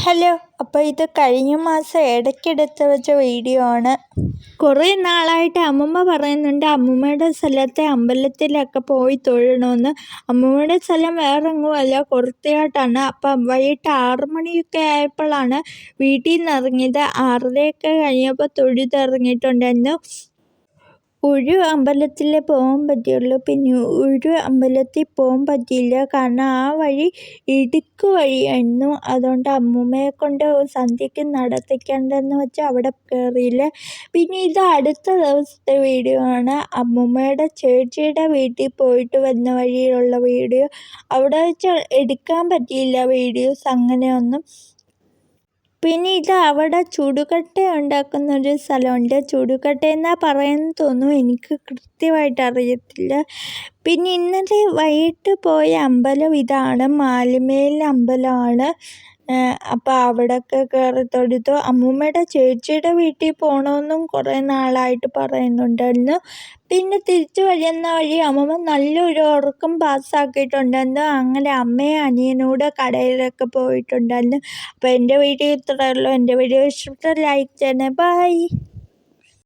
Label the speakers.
Speaker 1: Hello, അപ്പോൾ ഇത് കഴിഞ്ഞ മാസം ഇടയ്ക്കെടുത്ത് വെച്ച വീഡിയോ ആണ്. കുറേ നാളായിട്ട് അമ്മൂമ്മ പറയുന്നുണ്ട് അമ്മൂമ്മയുടെ സ്ഥലത്തെ അമ്പലത്തിലൊക്കെ പോയി തൊഴണമെന്ന്. അമ്മൂമ്മയുടെ സ്ഥലം വേറെങ്ങുമല്ല, കുറത്തിയാട്ടാണ്. അപ്പം വൈകിട്ട് 6 മണിയൊക്കെ ആയപ്പോഴാണ് വീട്ടിൽ നിന്ന് ഇറങ്ങിയത്. 6:30 കഴിഞ്ഞപ്പോൾ തൊഴുതിറങ്ങിയിട്ടുണ്ടായിരുന്നു. ഒരു അമ്പലത്തിലേ പോകാൻ പറ്റുള്ളൂ. പിന്നെ ഒരു അമ്പലത്തിൽ പോകാൻ പറ്റിയില്ല, കാരണം ആ വഴി ഇടുക്ക് വഴിയായിരുന്നു. അതുകൊണ്ട് അമ്മൂമ്മയെ കൊണ്ട് സന്ധ്യയ്ക്ക് നടത്തിക്കണ്ടെന്ന് വെച്ച് അവിടെ കയറിയില്ല. പിന്നെ ഇത് അടുത്ത ദിവസത്തെ വീഡിയോ ആണ്. അമ്മൂമ്മയുടെ ചേച്ചിയുടെ വീട്ടിൽ പോയിട്ട് വന്ന വഴിയിലുള്ള വീഡിയോ. അവിടെ വെച്ച് എടുക്കാൻ പറ്റിയില്ല വീഡിയോസ് അങ്ങനെയൊന്നും. പിന്നെ ഇത് അവിടെ ചുടുകട്ട ഉണ്ടാക്കുന്നൊരു സ്ഥലമുണ്ട്. ചുടുകട്ടയെന്നാണ് പറയുന്നത് തോന്നുന്നു, എനിക്ക് കൃത്യമായിട്ട് അറിയത്തില്ല. പിന്നെ ഇന്നലെ വൈകിട്ട് പോയ അമ്പലം ഇതാണ്, മാലിമേൽ അമ്പലമാണ്. അപ്പോൾ അവിടെയൊക്കെ കയറി തൊഴുതു. അമ്മൂമ്മയുടെ ചേച്ചിയുടെ വീട്ടിൽ പോകണമെന്നും കുറേ നാളായിട്ട് പറയുന്നുണ്ടായിരുന്നു. പിന്നെ തിരിച്ചു വരുന്ന വഴി അമ്മൂമ്മ നല്ലൊരു ഉറക്കം പാസ്സാക്കിയിട്ടുണ്ടായിരുന്നു. അങ്ങനെ അമ്മയും അനിയനോട് കടയിലൊക്കെ പോയിട്ടുണ്ടായിരുന്നു. അപ്പോൾ എൻ്റെ വീഡിയോ ഇത്രയേ ഉള്ളൂ. എൻ്റെ വീഡിയോ ഇഷ്ടപ്പെട്ട ലൈക്ക് ചെയ്യണേ. ബൈ.